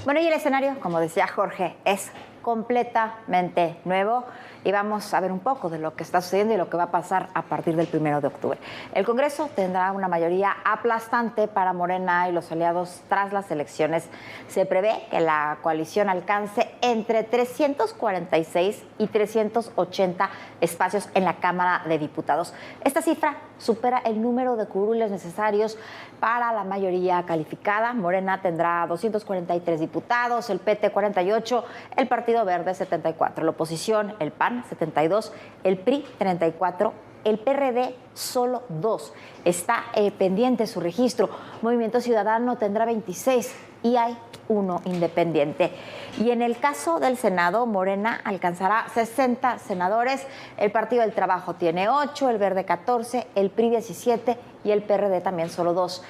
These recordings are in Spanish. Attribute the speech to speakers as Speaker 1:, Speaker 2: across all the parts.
Speaker 1: Bueno, y el escenario, como decía Jorge, es completamente nuevo y vamos a ver un poco de lo que está sucediendo y lo que va a pasar a partir del 1 de octubre. El Congreso tendrá una mayoría aplastante para Morena y los aliados tras las elecciones. Se prevé que la coalición alcance entre 346 y 380 espacios en la Cámara de Diputados. Esta cifra supera el número de curules necesarios para la mayoría calificada. Morena tendrá 243 diputados, el PT 48, el Partido Verde 74, la oposición, el PAN 72, el PRI 34, el PRD solo 2. Está pendiente su registro. Movimiento Ciudadano tendrá 26 y hay 1 independiente. Y en el caso del Senado, Morena alcanzará 60 senadores, el Partido del Trabajo tiene 8, el Verde 14, el PRI 17 y el PRD también solo 2.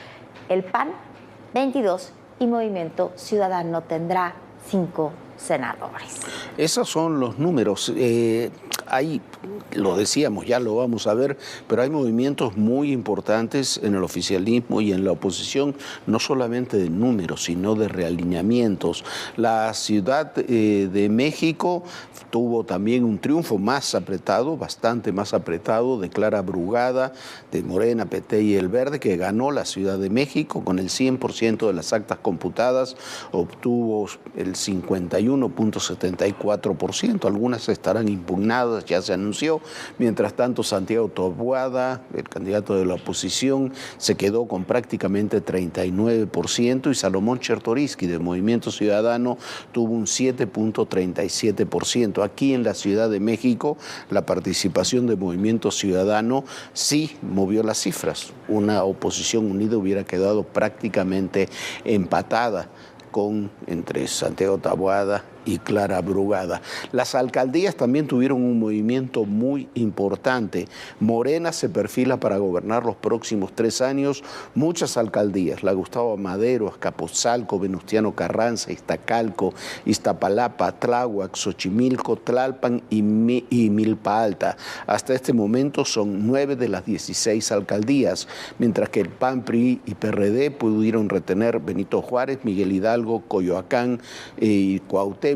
Speaker 1: El PAN 22 y Movimiento Ciudadano tendrá 5 senadores.
Speaker 2: Esos son los números. Ahí lo decíamos, ya lo vamos a ver, pero hay movimientos muy importantes en el oficialismo y en la oposición, no solamente de números, sino de realineamientos. La Ciudad de México tuvo también un triunfo más apretado, bastante más apretado, de Clara Brugada, de Morena, PT y El Verde, que ganó la Ciudad de México con el 100% de las actas computadas, obtuvo el 51.74%, algunas estarán impugnadas, ya se anunció. Mientras tanto, Santiago Taboada, el candidato de la oposición, se quedó con prácticamente 39% y Salomón Chertoriski, del Movimiento Ciudadano, tuvo un 7.37%. Aquí en la Ciudad de México, la participación del Movimiento Ciudadano sí movió las cifras. Una oposición unida hubiera quedado prácticamente empatada entre Santiago Taboada y Clara Brugada. Las alcaldías también tuvieron un movimiento muy importante. Morena se perfila para gobernar los próximos 3 años muchas alcaldías: la Gustavo Amadero, Azcapotzalco, Venustiano Carranza, Iztacalco, Iztapalapa, Tláhuac, Xochimilco, Tlalpan y Milpa Alta. Hasta este momento son 9 de las 16 alcaldías, mientras que el PAN, PRI y PRD pudieron retener Benito Juárez, Miguel Hidalgo, Coyoacán y Cuauhtémoc.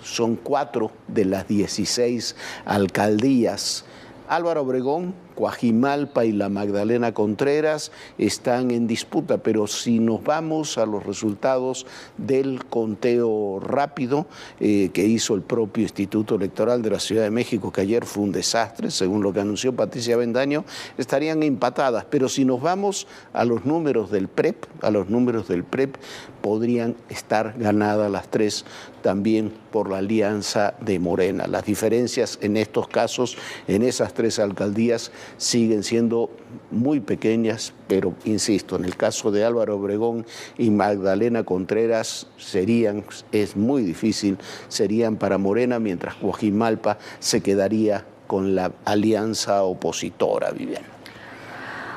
Speaker 2: Son 4 de las 16 alcaldías. Álvaro Obregón, Coajimalpa y la Magdalena Contreras están en disputa, pero si nos vamos a los resultados del conteo rápido que hizo el propio Instituto Electoral de la Ciudad de México, que ayer fue un desastre, según lo que anunció Patricia Avendaño, estarían empatadas. Pero si nos vamos a los números del PREP, podrían estar ganadas las 3 también por la alianza de Morena. Las diferencias en estos casos, en esas 3 alcaldías, siguen siendo muy pequeñas, pero insisto, en el caso de Álvaro Obregón y Magdalena Contreras es muy difícil, serían para Morena, mientras Coajimalpa se quedaría con la alianza opositora, Viviana.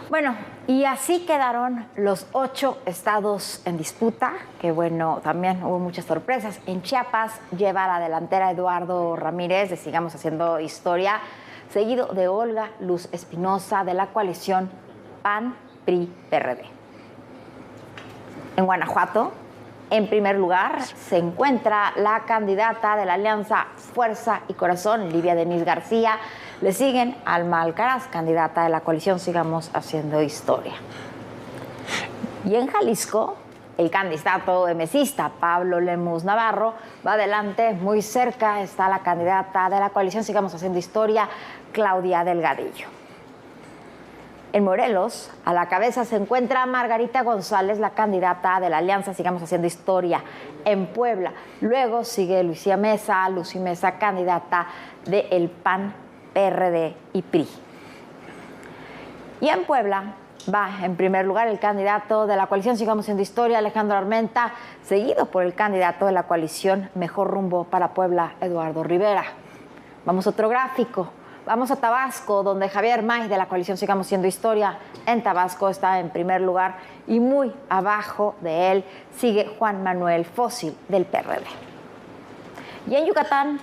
Speaker 1: Bueno, y así quedaron los 8 estados en disputa, que bueno, también hubo muchas sorpresas. En Chiapas lleva la delantera Eduardo Ramírez de Sigamos Haciendo Historia, seguido de Olga Luz Espinosa de la coalición PAN-PRI-PRD. En Guanajuato, en primer lugar, se encuentra la candidata de la alianza Fuerza y Corazón, Livia Denise García. Le siguen Alma Alcaraz, candidata de la coalición Sigamos Haciendo Historia. Y en Jalisco, el candidato emesista Pablo Lemus Navarro va adelante. Muy cerca está la candidata de la coalición Sigamos Haciendo Historia, Claudia Delgadillo. En Morelos, a la cabeza se encuentra Margarita González, la candidata de la alianza Sigamos Haciendo Historia. En Puebla, luego sigue Lucy Mesa, candidata del PAN, PRD y PRI. Y en Puebla va en primer lugar el candidato de la coalición Sigamos Haciendo Historia, Alejandro Armenta, seguido por el candidato de la coalición Mejor Rumbo para Puebla, Eduardo Rivera. Vamos a otro gráfico. Vamos a Tabasco, donde Javier May, de la coalición Sigamos Haciendo Historia, en Tabasco está en primer lugar, y muy abajo de él sigue Juan Manuel Fósil, del PRD. Y en Yucatán,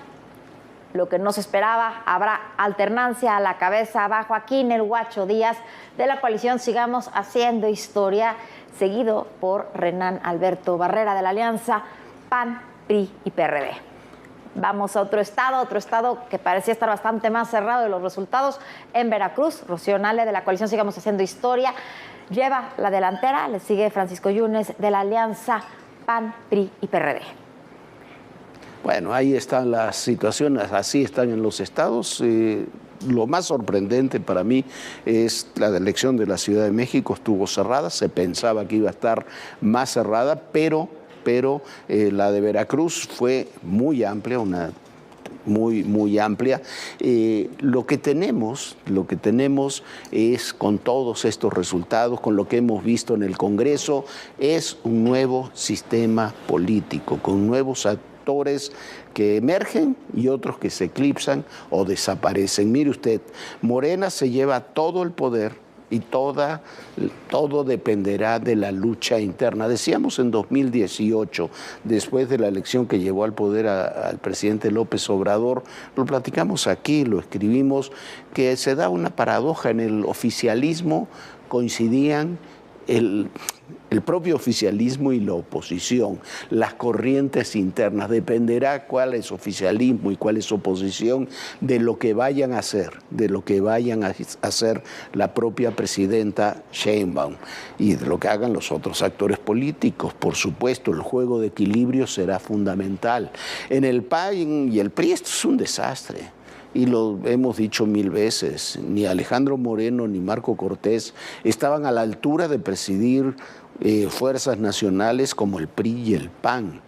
Speaker 1: lo que no se esperaba, habrá alternancia a la cabeza bajo Joaquín El Huacho Díaz, de la coalición Sigamos Haciendo Historia, seguido por Renán Alberto Barrera, de la alianza PAN, PRI y PRD. Vamos a otro estado que parecía estar bastante más cerrado de los resultados. En Veracruz, Rocío Nale de la coalición Sigamos Haciendo Historia lleva la delantera, le sigue Francisco Yunes de la alianza PAN, PRI y PRD.
Speaker 2: Bueno, ahí están las situaciones, así están en los estados. Lo más sorprendente para mí es la elección de la Ciudad de México, estuvo cerrada, se pensaba que iba a estar más cerrada, pero la de Veracruz fue muy amplia, muy amplia. Lo que tenemos es, con todos estos resultados, con lo que hemos visto en el Congreso, es un nuevo sistema político, con nuevos actores que emergen y otros que se eclipsan o desaparecen. Mire usted, Morena se lleva todo el poder y todo dependerá de la lucha interna. Decíamos en 2018, después de la elección que llevó al poder al presidente López Obrador, lo platicamos aquí, lo escribimos, que se da una paradoja en el oficialismo, coincidían el propio oficialismo y la oposición, las corrientes internas. Dependerá cuál es oficialismo y cuál es oposición de lo que vayan a hacer, la propia presidenta Sheinbaum y de lo que hagan los otros actores políticos. Por supuesto, el juego de equilibrio será fundamental. En el PAN y el PRI esto es un desastre. Y lo hemos dicho mil veces, ni Alejandro Moreno ni Marco Cortés estaban a la altura de presidir fuerzas nacionales como el PRI y el PAN.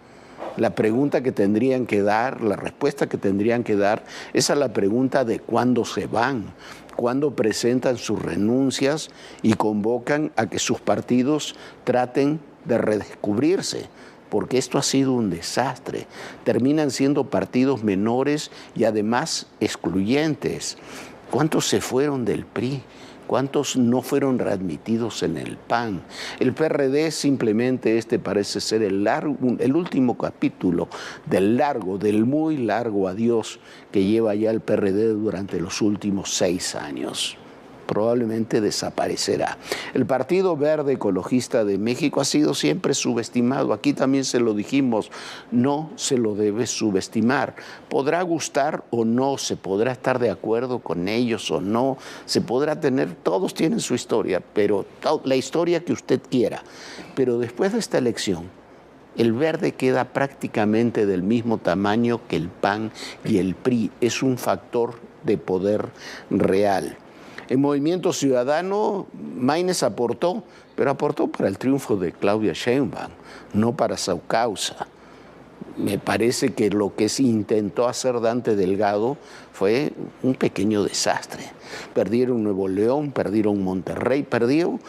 Speaker 2: La pregunta que tendrían que dar, la respuesta que tendrían que dar es a la pregunta de cuándo se van, cuándo presentan sus renuncias y convocan a que sus partidos traten de redescubrirse, porque esto ha sido un desastre. Terminan siendo partidos menores y además excluyentes. ¿Cuántos se fueron del PRI? ¿Cuántos no fueron readmitidos en el PAN? El PRD simplemente parece ser el último capítulo del muy largo adiós que lleva ya el PRD durante los últimos 6 años. Probablemente desaparecerá. El Partido Verde Ecologista de México ha sido siempre subestimado. Aquí también se lo dijimos, no se lo debe subestimar. Podrá gustar o no, se podrá estar de acuerdo con ellos o no, se podrá tener, todos tienen su historia, pero la historia que usted quiera. Pero después de esta elección, el Verde queda prácticamente del mismo tamaño que el PAN y el PRI. Es un factor de poder real. En Movimiento Ciudadano, Maynes aportó, pero aportó para el triunfo de Claudia Sheinbaum, no para su causa. Me parece que lo que se intentó hacer Dante Delgado fue un pequeño desastre. Perdieron Nuevo León, perdieron Monterrey, perdió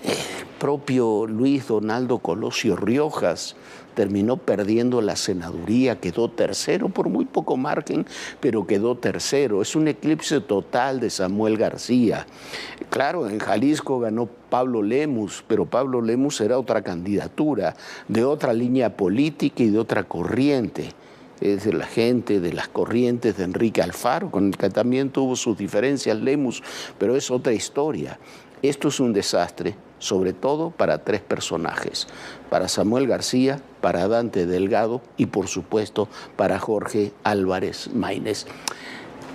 Speaker 2: el propio Luis Donaldo Colosio Riojas, terminó perdiendo la senaduría, quedó tercero por muy poco margen, pero quedó tercero. Es un eclipse total de Samuel García. Claro, en Jalisco ganó Pablo Lemus, pero Pablo Lemus era otra candidatura, de otra línea política y de otra corriente. Es de la gente, de las corrientes de Enrique Alfaro, con el que también tuvo sus diferencias Lemus, pero es otra historia. Esto es un desastre, sobre todo para 3 personajes, para Samuel García, para Dante Delgado y, por supuesto, para Jorge Álvarez Maynes.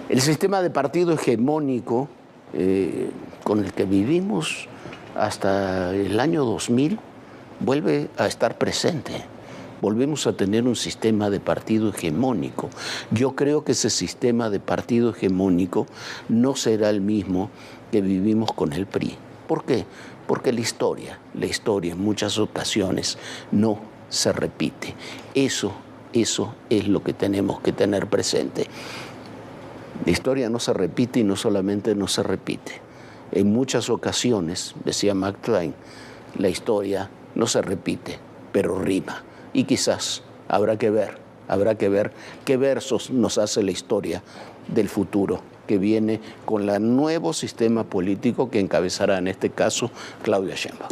Speaker 2: El sistema de partido hegemónico con el que vivimos hasta el año 2000 vuelve a estar presente. Volvemos a tener un sistema de partido hegemónico. Yo creo que ese sistema de partido hegemónico no será el mismo que vivimos con el PRI. ¿Por qué? Porque la historia en muchas ocasiones no se repite. Eso es lo que tenemos que tener presente. La historia no se repite y no solamente no se repite. En muchas ocasiones, decía Mark Twain, la historia no se repite, pero rima. Y quizás habrá que ver qué versos nos hace la historia del futuro que viene con el nuevo sistema político que encabezará en este caso Claudia Sheinbaum.